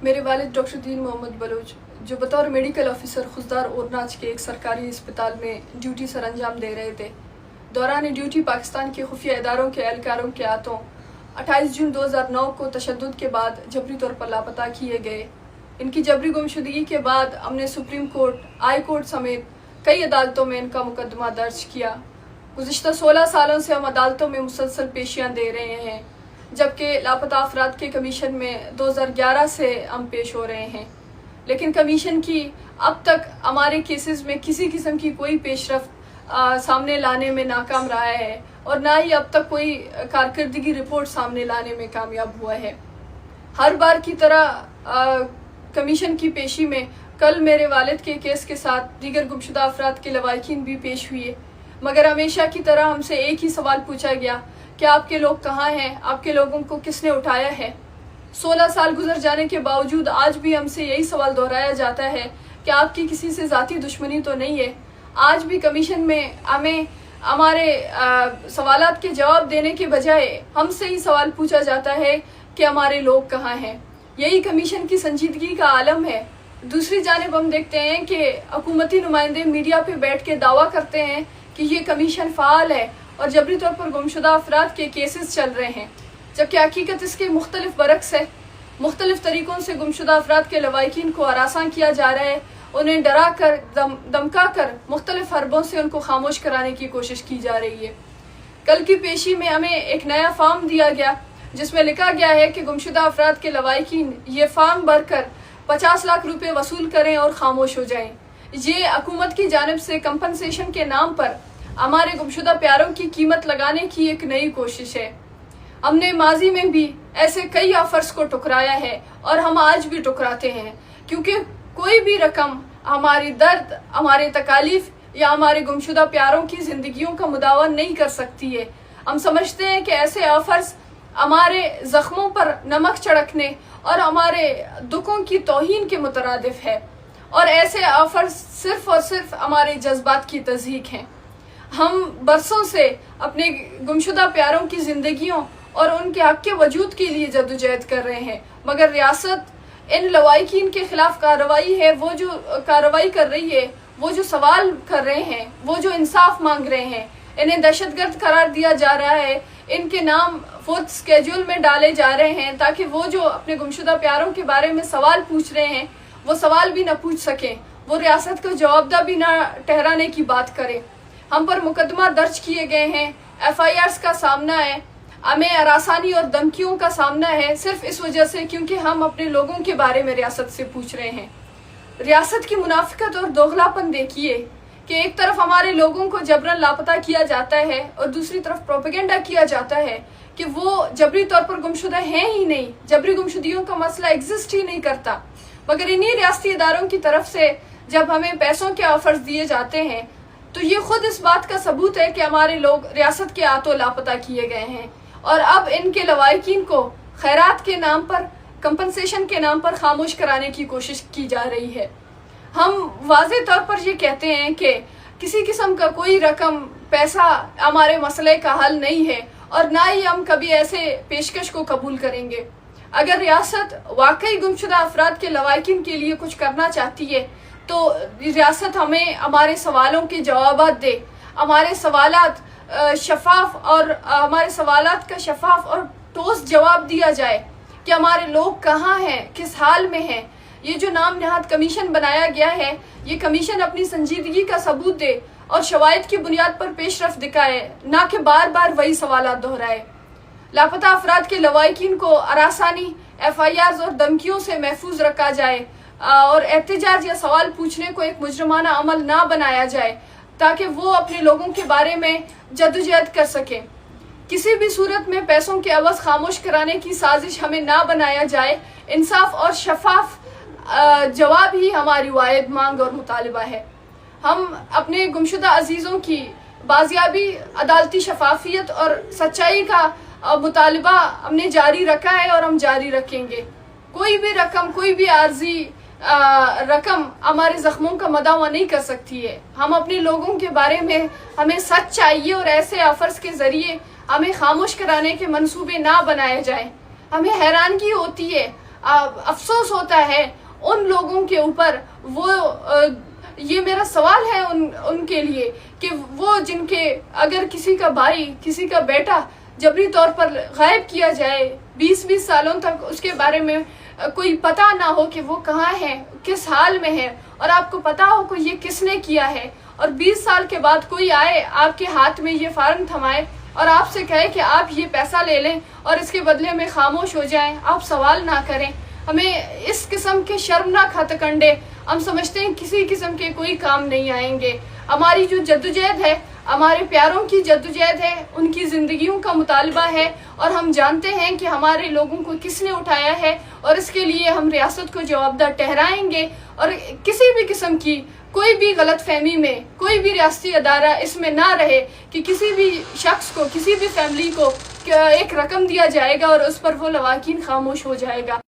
मेरे वालिद डॉक्टर दीन मोहम्मद बलोच, जो बतौर मेडिकल ऑफिसर खुजदार ओरनाच के एक सरकारी अस्पताल में ड्यूटी सर अंजाम दे रहे थे, दौरान ड्यूटी पाकिस्तान के खुफिया इदारों के एहलकारों के हाथों 28 जून 2009 को तशद्दुद के बाद जबरी तौर पर लापता किए गए। इनकी जबरी गुमशुदगी के बाद हमने सुप्रीम कोर्ट, हाई कोर्ट समेत कई अदालतों में इनका मुकदमा दर्ज किया। गुज़िश्ता 16 सालों से हम अदालतों में मुसलसल पेशियाँ दे रहे हैं, जबकि लापता अफराद के कमीशन में 2011 से हम पेश हो रहे हैं, लेकिन कमीशन की अब तक हमारे केसेस में किसी किस्म की कोई पेशरफ्त सामने लाने में नाकाम रहा है और ना ही अब तक कोई कारकर्दगी रिपोर्ट सामने लाने में कामयाब हुआ है। हर बार की तरह कमीशन की पेशी में कल मेरे वालिद के केस के साथ दीगर गुमशुदा अफराद के लवाहिकीन भी पेश हुए, मगर हमेशा की तरह हमसे एक ही सवाल पूछा गया कि आपके लोग कहाँ हैं, आपके लोगों को किसने उठाया है। 16 साल गुजर जाने के बावजूद आज भी हमसे यही सवाल दोहराया जाता है कि आपकी किसी से ज़ाती दुश्मनी तो नहीं है। आज भी कमीशन में हमें हमारे सवालात के जवाब देने के बजाय हमसे ही सवाल पूछा जाता है कि हमारे लोग कहाँ हैं। यही कमीशन की संजीदगी का आलम है। दूसरी जानिब हम देखते हैं कि हुकूमती नुमाइंदे मीडिया पे बैठ के दावा करते हैं कि ये कमीशन फ़ाल है और जबरी तौर पर गुमशुदा अफराद के केसेस चल रहे हैं, जबकि हकीकत इसके मुख्तलिफ बरक्स है। मुख्तलिफ तरीक़ों से गुमशुदा अफराद के लवाहिकीन को हरासा किया जा रहा है, उन्हें डरा कर धमका कर मुख्तलिफ हरबों से उनको खामोश कराने की कोशिश की जा रही है। कल की पेशी में हमें एक नया फॉर्म दिया गया जिसमें लिखा गया है कि गुमशुदा अफराद के लवाहिकीन ये फॉर्म भरकर 50 लाख रुपए वसूल करें और खामोश हो जाएं। ये हुकूमत की जानिब से कंपनसेशन के नाम पर हमारे गुमशुदा प्यारों की कीमत लगाने की एक नई कोशिश है। हमने माजी में भी ऐसे कई ऑफर्स को ठुकराया है और हम आज भी ठुकराते हैं, क्योंकि कोई भी रकम हमारी दर्द, हमारे तकालीफ या हमारे गुमशुदा प्यारों की जिंदगियों का मुदावन नहीं कर सकती है। हम समझते हैं कि ऐसे ऑफर्स हमारे जख्मों पर नमक छिड़कने और हमारे दुखों की तौहीन के मुतरादिफ है, और ऐसे ऑफर्स सिर्फ और सिर्फ हमारे जज्बात की तज़हीक हैं। हम बरसों से अपने गुमशुदा प्यारों की जिंदगियों और उनके हक के वजूद के लिए जद्दोजहद कर रहे हैं, मगर रियासत इन लवाहिकीन के खिलाफ कार्रवाई है, वो जो कार्रवाई कर रही है, वो जो सवाल कर रहे हैं, वो जो इंसाफ मांग रहे हैं, इन्हें दहशतगर्द करार दिया जा रहा है। इनके नाम फोर्थ स्केड्यूल में डाले जा रहे हैं ताकि वो जो अपने गुमशुदा प्यारों के बारे में सवाल पूछ रहे हैं वो सवाल भी ना पूछ सकें, वो रियासत को जवाबदा भी ना ठहराने की बात करें। हम पर मुकदमा दर्ज किए गए हैं, FIRs का सामना है, हमें हरासानी और धमकियों का सामना है, सिर्फ इस वजह से क्योंकि हम अपने लोगों के बारे में रियासत से पूछ रहे हैं। रियासत की मुनाफिकत और दोगलापन देखिए कि एक तरफ हमारे लोगों को जबरन लापता किया जाता है और दूसरी तरफ प्रोपेगेंडा किया जाता है कि वो जबरी तौर पर गुमशुदा हैं ही नहीं, जबरी गुमशुदियों का मसला एग्जिस्ट ही नहीं करता। मगर इन्हीं रियासती इदारों की तरफ से जब हमें पैसों के ऑफर्स दिए जाते हैं तो ये खुद इस बात का सबूत है कि हमारे लोग रियासत के हाथों लापता किए गए हैं, और अब इनके लवाहिकीन को खैरात के नाम पर, कंपनसेशन के नाम पर खामोश कराने की कोशिश की जा रही है। हम वाज़े तौर पर ये कहते हैं कि किसी किस्म का कोई रकम, पैसा हमारे मसले का हल नहीं है और ना ही हम कभी ऐसे पेशकश को कबूल करेंगे। अगर रियासत वाकई गुमशुदा अफराद के लवाहिकीन के लिए कुछ करना चाहती है तो रियासत हमें हमारे सवालों के जवाब दे, हमारे सवालात शफाफ और हमारे सवालात का शफाफ और ठोस जवाब दिया जाए कि हमारे लोग कहाँ हैं, किस हाल में हैं। ये जो नाम नहाद कमीशन बनाया गया है, ये कमीशन अपनी संजीदगी का सबूत दे और शवाहिद की बुनियाद पर पेशरफ्त दिखाए, ना कि बार बार वही सवालात दोहराए। लापता अफराद के लवाहिकीन को हरासानी, FIRs और धमकियों से महफूज रखा जाए और एहतजाज या सवाल पूछने को एक मुजरमाना अमल ना बनाया जाए ताकि वो अपने लोगों के बारे में जद्दोजहद कर सकें। किसी भी सूरत में पैसों के अवज़ खामोश कराने की साजिश हमें ना बनाया जाए। इंसाफ और शफाफ जवाब ही हमारी वाहिद मांग और मुतालिबा है। हम अपने गुमशुदा अजीज़ों की बाजियाबी, अदालती शफाफियत और सच्चाई का मुतालिबा हमने जारी रखा है और हम जारी रखेंगे। कोई भी रकम, कोई भी आर्जी रकम हमारे जख्मों का मदावा नहीं कर सकती है। हम अपने लोगों के बारे में, हमें सच चाहिए और ऐसे ऑफर्स के जरिए हमें खामोश कराने के मंसूबे ना बनाए जाए। हमें हैरानगी होती है افسوس ہوتا ہے ان لوگوں کے اوپر. وہ یہ میرا سوال ہے ان کے لیے کہ وہ جن کے اگر کسی کا بھائی کسی کا بیٹا جبری طور پر غائب کیا جائے 20 سالوں تک اس کے بارے میں کوئی پتہ نہ ہو کہ وہ کہاں ہے کس حال میں ہے اور آپ کو پتہ ہو کہ یہ کس نے کیا ہے اور 20 سال کے بعد کوئی آئے آپ کے ہاتھ میں یہ فارم تھمائے اور آپ سے کہے کہ آپ یہ پیسہ لے لیں اور اس کے بدلے میں خاموش ہو جائیں آپ سوال نہ کریں. ہمیں اس قسم کے شرمناک ہتھ کنڈے ہم سمجھتے ہیں کسی قسم کے کوئی کام نہیں آئیں گے. ہماری جو جدوجہد ہے ہمارے پیاروں کی جدوجہد ہے ان کی زندگیوں کا مطالبہ ہے اور ہم جانتے ہیں کہ ہمارے لوگوں کو کس نے اٹھایا ہے اور اس کے لیے ہم ریاست کو جوابدہ ٹھہرائیں گے اور کسی بھی قسم کی کوئی بھی غلط فہمی میں کوئی بھی ریاستی ادارہ اس میں نہ رہے کہ کسی بھی شخص کو کسی بھی فیملی کو ایک رقم دیا جائے گا اور اس پر وہ لواحقین خاموش ہو جائے گا.